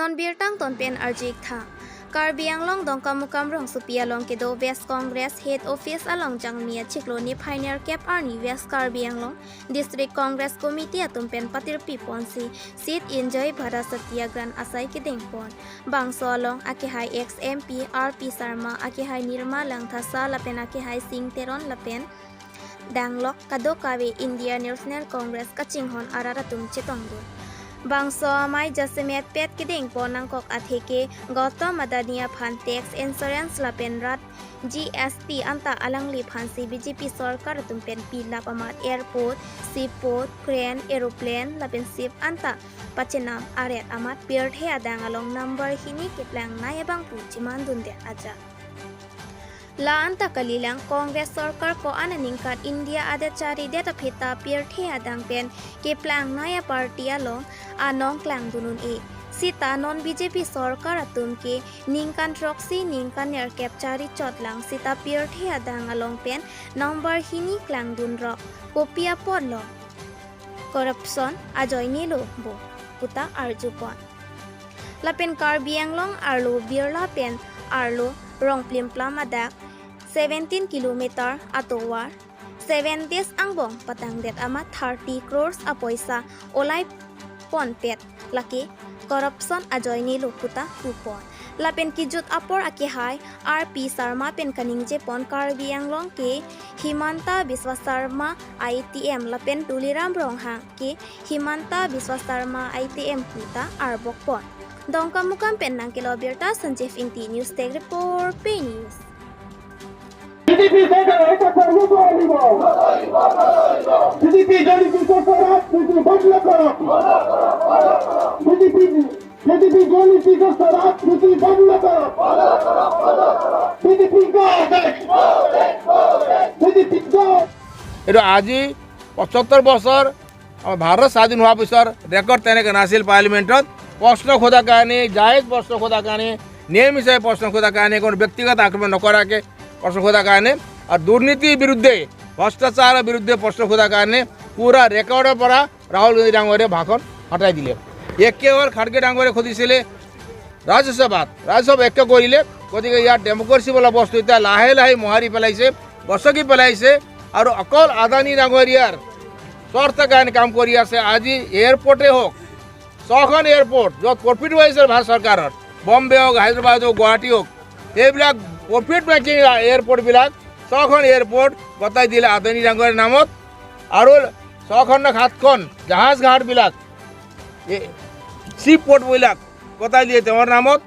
non bir tang ton pen arjik tha Karbi Anglong dongka mukam rong supia long ke do West Congress Head Office along jangmia chikloni pioneer cap arni West Karbi Anglong District Congress Committee atum pen patir piponsi sit enjoy bhara satyagrah asai ke dengpon bangso along ake hai ex MP RP Sharma ake hai Nirma Langthasa lapen ake hai Singh Teron lapen danglok kado kawe India National Congress kachinghon araratum chetongdur Bangso mai jasemet pet kiding ponang kok atheke Gautam Adania phan tax insurance lapen rat GST anta alangli phan BJP sarkar tumpen pilap amat airport seaport crane aeroplane lapen ship anta pachenam aret amat pirt he adang along number hini keplang nayabang pu chimandun de aja La anta kalilang Congress sarkar ko ananingkat India adachari deta pheta pirthe adang pen keplang naya party along anong klang dunun e sita non BJP sarkar atum ke ningkan proxy ningkan air capture chotlang sita pirthe adang along pen number hini klang dun ro kopia podlo corruption ajoy nilo bo puta arjupon lapen Karbi Anglong arlo birla pen arlo rong plim plam adak 17 kilometer atowar 7 days angbong patang det amat 30 crores apoisa olai pon pet laki corruption ajoy ni luputa kupon lapen kijut apor ake hai RP Sharma pen kaning je pon Karbi Anglong ke Himanta Biswa Sharma ITM lapen Tuliram Rongha ke Himanta Biswa Sharma ITM puta arbok pon dongka mukam pen nang kilo birta Sanjeev Inti News Tech Report Pay News BJP सरकार ऐसा करने को आएगा BJP जल्दी की सरकार BJP बदला करो BJP जल्दी की सरकार BJP बदला करो BJP go BJP go এটা আজি 75 বছর ভারত স্বাধীন হওয়া পিছৰ ৰেকৰ্ড তেনেকে নাছিল পাৰ্লামেন্টত প্ৰশ্ন খোদা কাৰণে জায়েজ প্ৰশ্ন খোদা কাৰণে নিয়ম হিচাপে প্ৰশ্ন খোদা কাৰণে কোনো ব্যক্তিগত আক্ৰমণ নকৰাকে প্ৰশ্ন খোদা কাৰণে আৰ দুৰ্নীতিৰ বিৰুদ্ধে ভ্ৰষ্টাচাৰেৰ বিৰুদ্ধে প্ৰশ্ন খোদা কাৰণে পুৰা ৰেকৰ্ডেৰ পৰা ৰাহুল গান্ধী ডাঙৰে ভাষণ হটাই দিলে একেবাৰে খাড়গে ডাঙৰে খুদিছিলে ৰাজ্যসভা একে কৰিলে গতিকে ইয়াত ডেমক্ৰেসি বোলা বস্তু এতিয়া লাহে লাহে মোহাৰি পেলাইছে গছকি পেলাইছে আৰু অকল আদানী ডাঙৰীয়াৰ স্বাৰ্থৰ কাৰণে কাম কৰি আছে আজি এয়াৰপোৰ্টে হওক 6খন এয়াৰপোৰ্ট য'ত প্ৰফিট হৈছে ভাৰত চৰকাৰৰ বম্বে হওক হায়দৰাবাদ হওক গুৱাহাটী হওক এইবিলাক প্ৰফিট মেকিং এয়াৰপোৰ্টবিলাক 6খন এয়াৰপোৰ্ট গতাই দিলে আদানী ডাঙৰীয়াৰ নামত আৰু 6খন নে 7খন জাহাজ ঘাটবিলাক চি পোৰ্টবিলাক গতাই দিয়ে তেওঁৰ নামত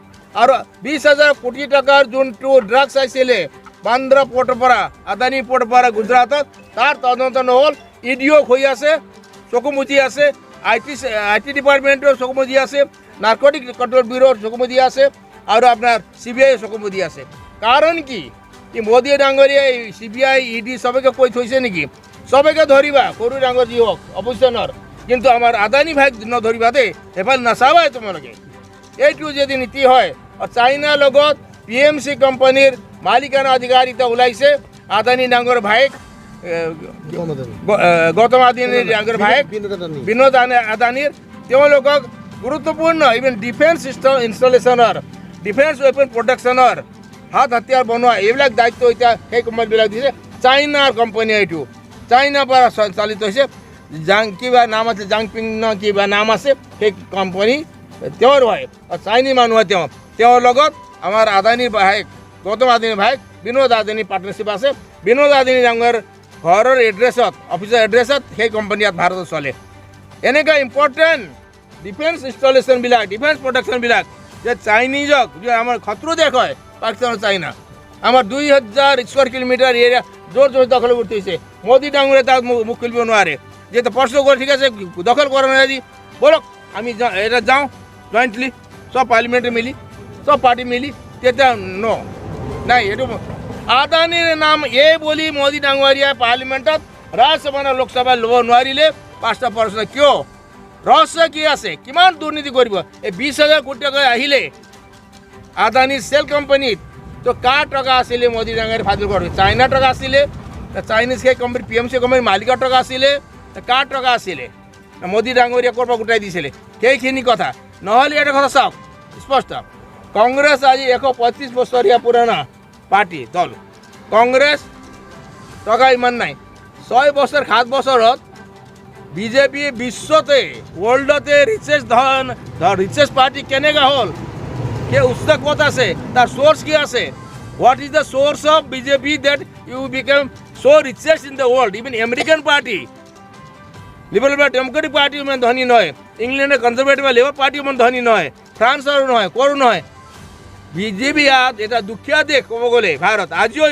আৰু 20,000 কোটি টকাৰ যোনটো ড্ৰাগছ আছিলে বান্দ্ৰা পোৰ্টৰ পৰা আদানী পোৰ্টৰ পৰা গুজৰাটত তাৰ তদন্ত নহ'ল ইডিঅ' হৈ আছে চকু মুজি আছে আইটি ডিপাৰ্টমেণ্টৰ চকু মুজি আছে নাৰ্কটিক কণ্ট্ৰল ব্যুৰোৰ চকু মুজি আছে আৰু আপোনাৰ CBI চকু মুজি আছে কাৰণ কি মোদী ডাঙৰীয়াই CBI ED সবকে কৈ থৈছে নেকি সবকে ধৰিবা সৰু ডাঙৰ যি হওক অপজিশ্যনৰ কিন্তু আমাৰ আদানী ভাইক নধৰিবা দেই এফালে নাচাবাই তোমালোকে এইটো যদি নীতি হয় আৰু চাইনাৰ লগত PMC কোম্পানীৰ মালিকানা অধিকাৰিতা ওলাইছে আদানী ডাঙৰ ভাইক গৌতম আদানীৰ ডাঙৰ ভাইক বিনোদ আদানীৰ তেওঁলোকক গুৰুত্বপূৰ্ণ ইভেন ডিফেন্স ইনষ্টলেশ্যনৰ ডিফেন্স ৱেপন প্ৰডাকশ্যনৰ হাত হাতিয়াৰ বনোৱা এইবিলাক দায়িত্ব এতিয়া সেই কোম্পানীবিলাক দিছে চাইনাৰ কোম্পানী এইটো চাইনাৰ পৰা চালিত হৈছে কিবা নাম আছে জাংপিং ন কিবা নাম আছে সেই কোম্পানী তেওঁৰ হয় আৰু চাইনী মানুহ হয় তেওঁৰ লগত আমাৰ আদানী ভাইক গৌতম আদানী ভাইক বিনোদ আদানী পাৰ্টনাৰশ্বিপ আছে বিনোদ আদানী ডাঙৰ ঘৰৰ এড্ৰেছত অফিচৰ এড্ৰেছত সেই কোম্পানী ইয়াত ভাৰতত চলে এনেকুৱা ইম্পৰ্টেণ্ট ডিফেন্স ইনষ্টলেশ্যনবিলাক ডিফেন্স প্ৰডাকশ্যনবিলাক যে চাইনিজক যে আমাৰ শত্ৰু দেশ হয় পাকিস্তান চাইনা আমাৰ 2000 স্কোয়াৰ কিলোমিটাৰ এৰিয়া জোৰ জোৰ দখল কৰতে হয়েছে মোদী ডাঙৰে তাৰ মুখ খুলব নোৱাৰে যেহেতু প্রশ্ন করে ঠিক আছে দখল করা না যদি বলক আমি এটা যাওঁ জয়েন্টলি সব পার্লামেন্টে মিলি সব পার্টি মিলি তেতিয়া ন নাই এইটো আদানীৰ নাম এই বলি মোদী ডাঙৰীয়া পাৰ্লামেন্টত ৰাজ্যসভা লোকসভা ল'ব নোৱাৰিলে 5টা প্ৰশ্ন কিয় ৰহস্য কি আছে কিমান দুৰ্নীতি কৰিব এই 20,000 কোটি টকা আহিলে আদানী সেল কোম্পানীত তো কাৰ টকা আছিলে মোদী ডাঙৰীয়া ফাদিল কৰে চাইনা টকা আছিলে চাইনিজ সেই কোম্পানী PMC কোম্পানী মালিকৰ টকা আছিলে কাৰ টকা আছিলে মোদী ডাঙৰীয়া ক'ৰ পৰা গোটাই দিছিলে সেইখিনি কথা নহ'লে এটা কথা চাওক স্পষ্ট কংগ্রেস আজি 125 বছৰীয়া পুৰণা পাৰ্টি দল কংগ্ৰেছ টকা ইমান নাই 6 বছৰ 7 বছৰত বিজেপি বিশ্বতে ৱৰ্ল্ডতে ৰিচেষ্ট পাৰ্টি কেনেকুৱা হ'ল কি উচ্চ ক'ত আছে তাৰ সোৰ্স কি আছে what is the source of BJP that you became so richest in the world even American party liberal বা ডেমোক্রেটিক পার্টি ইমান ধনী নয় ইংল্যান্ডের কনজারভেটিভ বা লেবার পার্টি ইমান ধনী নয় ফ্রান্সর নয় করো নয় বিজেপি এটা দুখীয়া দেশ ক'ব গ'লে ভাৰত আজিও